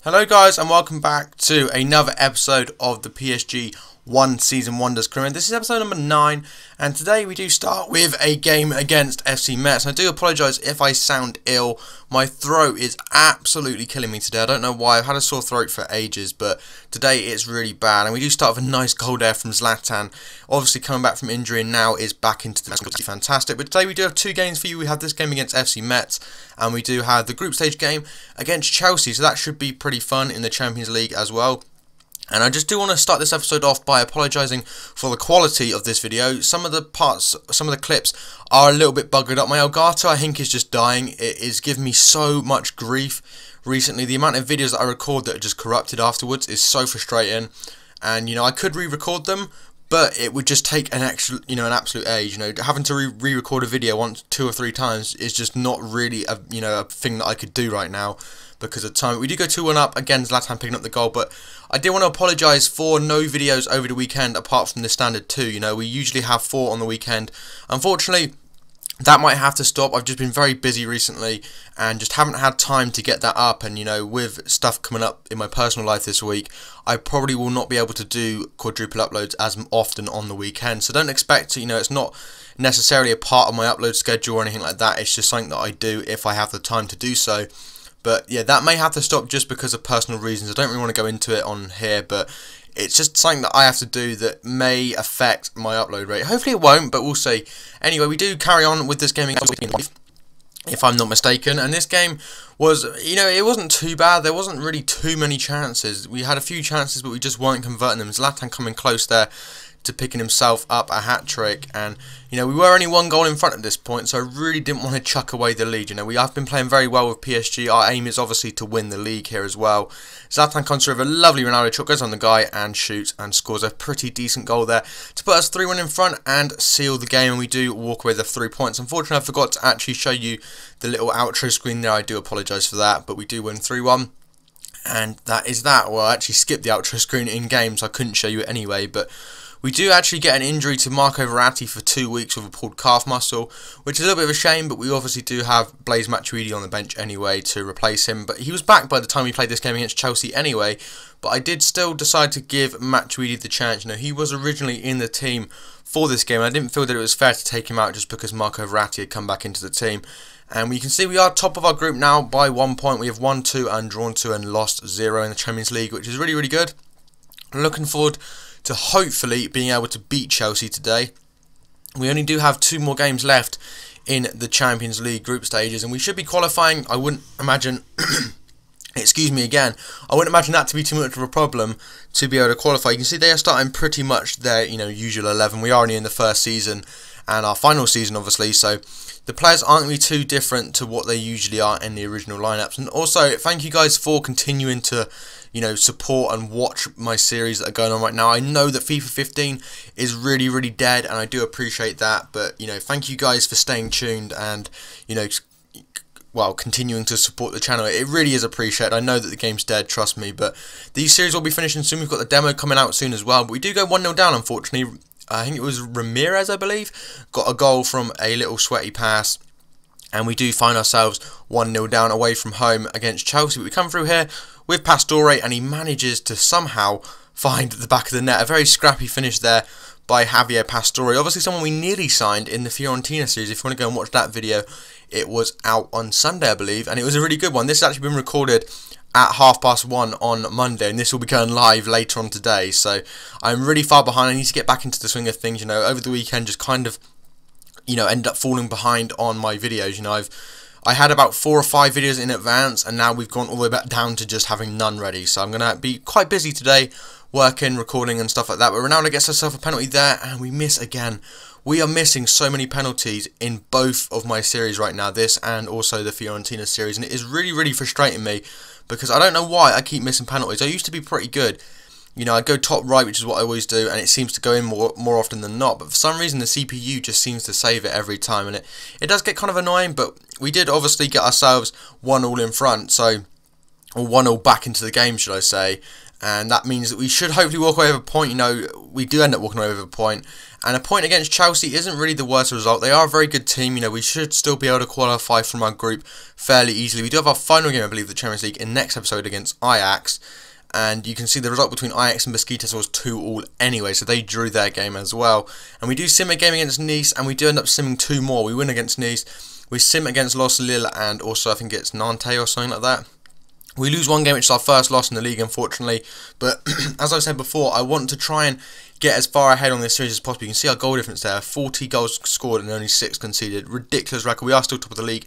Hello guys and welcome back to another episode of the PSG 1 Season Wonders Career Mode. This is episode number 9 and today we do start with a game against FC Metz. I do apologise if I sound ill. My throat is absolutely killing me today. I don't know why. I've had a sore throat for ages, but today it's really bad. And we do start with a nice goal there from Zlatan. Obviously coming back from injury and now is back into the match. Fantastic. But today we do have two games for you. We have this game against FC Metz and we do have the group stage game against Chelsea. So that should be pretty fun in the Champions League as well. And I just do want to start this episode off by apologising for the quality of this video. Some of the clips are a little bit buggered up. My Elgato, I think, is just dying. It is giving me so much grief recently. The amount of videos that I record that are just corrupted afterwards is so frustrating. And, I could re-record them, but it would just take an absolute age. Having to re-record a video once, 2 or 3 times is just not really a thing that I could do right now because of time. We do go 2-1 up, again Zlatan picking up the goal, but I did want to apologise for no videos over the weekend apart from the standard 2. We usually have 4 on the weekend. Unfortunately, that might have to stop. I've just been very busy recently and just haven't had time to get that up, and with stuff coming up in my personal life this week, I probably will not be able to do quadruple uploads as often on the weekend. So don't expect to, it's not necessarily a part of my upload schedule or anything like that. It's just something that I do if I have the time to do so. But yeah, that may have to stop just because of personal reasons. I don't really want to go into it on here, but it's just something that I have to do that may affect my upload rate. Hopefully it won't, but we'll see. Anyway, we do carry on with this game if I'm not mistaken. And this game was, it wasn't too bad. There wasn't really too many chances. We had a few chances, but we just weren't converting them. Zlatan coming close there to picking himself up a hat-trick, and we were only 1 goal in front at this point, so I really didn't want to chuck away the lead. We have been playing very well with PSG. Our aim is obviously to win the league here as well. Zlatan comes through with a lovely Ronaldo shot, goes on the guy and shoots and scores a pretty decent goal there to put us 3-1 in front and seal the game, and we do walk away with 3 points. Unfortunately, I forgot to actually show you the little outro screen there. I do apologise for that, but we do win 3-1. And that is that. Well, I actually skipped the outro screen in game, so I couldn't show you it anyway, but we do actually get an injury to Marco Verratti for 2 weeks with a pulled calf muscle, which is a little bit of a shame, but we obviously do have Blaise Matuidi on the bench anyway to replace him. But he was back by the time we played this game against Chelsea anyway, but I did still decide to give Matuidi the chance. He was originally in the team for this game, and I didn't feel that it was fair to take him out just because Marco Verratti had come back into the team. And we can see we are top of our group now by 1 point. We have won 2 and drawn 2 and lost 0 in the Champions League, which is really, really good. I'm looking forward to hopefully being able to beat Chelsea today. We only do have 2 more games left in the Champions League group stages, and we should be qualifying. I wouldn't imagine excuse me again, I wouldn't imagine that to be too much of a problem to be able to qualify. You can see they are starting pretty much their usual 11. We are only in the first season and our final season obviously, so the players aren't going to be too different to what they usually are in the original lineups. And also, thank you guys for continuing to support and watch my series that are going on right now. I know that FIFA 15 is really, really dead, and I do appreciate that. But thank you guys for staying tuned and continuing to support the channel. It really is appreciated. I know that the game's dead, trust me. But these series will be finishing soon. We've got the demo coming out soon as well. But we do go 1-0 down, unfortunately. I think it was Ramirez, I believe, got a goal from a little sweaty pass. And we do find ourselves 1-0 down away from home against Chelsea. But we come through here with Pastore, and he manages to somehow find the back of the net. A very scrappy finish there by Javier Pastore. Obviously someone we nearly signed in the Fiorentina series. If you want to go and watch that video, it was out on Sunday, I believe. And it was a really good one. This has actually been recorded at 1:30 on Monday, and this will be going live later on today. So I'm really far behind. I need to get back into the swing of things. Over the weekend, just kind of end up falling behind on my videos. I had about 4 or 5 videos in advance, and now we've gone all the way back down to just having none ready. So I'm going to be quite busy today, working, recording and stuff like that. But Ronaldo gets herself a penalty there, and we miss again. We are missing so many penalties in both of my series right now, this and also the Fiorentina series, and it is really, really frustrating me because I don't know why I keep missing penalties. I used to be pretty good. I go top right, which is what I always do, and it seems to go in more often than not. But for some reason, the CPU just seems to save it every time, and it does get kind of annoying. But we did obviously get ourselves 1-1 in front, or 1-1 back into the game, should I say. and that means that we should hopefully walk away with a point. You know, we do end up walking away with a point, and a point against Chelsea isn't really the worst result. They are a very good team. You know, we should still be able to qualify from our group fairly easily. We do have our final game, I believe, of the Champions League in next episode against Ajax, and you can see the result between Ajax and Besiktas was 2-2 anyway, so they drew their game as well. And we do sim a game against Nice, and we do end up simming 2 more. We win against Nice, we sim against Los Lille, and also I think it's Nantes or something like that. We lose one game, which is our first loss in the league, unfortunately. But as I said before, I want to try and get as far ahead on this series as possible. You can see our goal difference there: 40 goals scored and only 6 conceded. Ridiculous record. We are still top of the league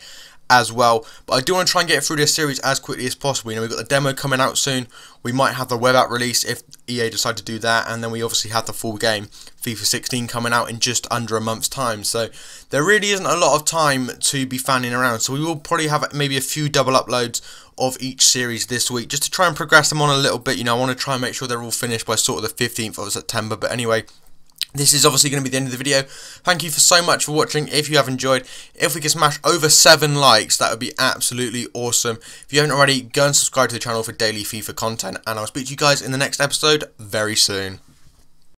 as well, but I do want to try and get through this series as quickly as possible. You know, we've got the demo coming out soon. We might have the web app release if EA decide to do that, and then we obviously have the full game, FIFA 16, coming out in just under a month's time. So there really isn't a lot of time to be fanning around. So we will probably have maybe a few double uploads of each series this week, just to try and progress them on a little bit. You know, I want to try and make sure they're all finished by sort of the 15th of September. But anyway, this is obviously going to be the end of the video. Thank you so much for watching. If you have enjoyed, if we can smash over 7 likes, that would be absolutely awesome. If you haven't already, go and subscribe to the channel for daily FIFA content, and I'll speak to you guys in the next episode very soon.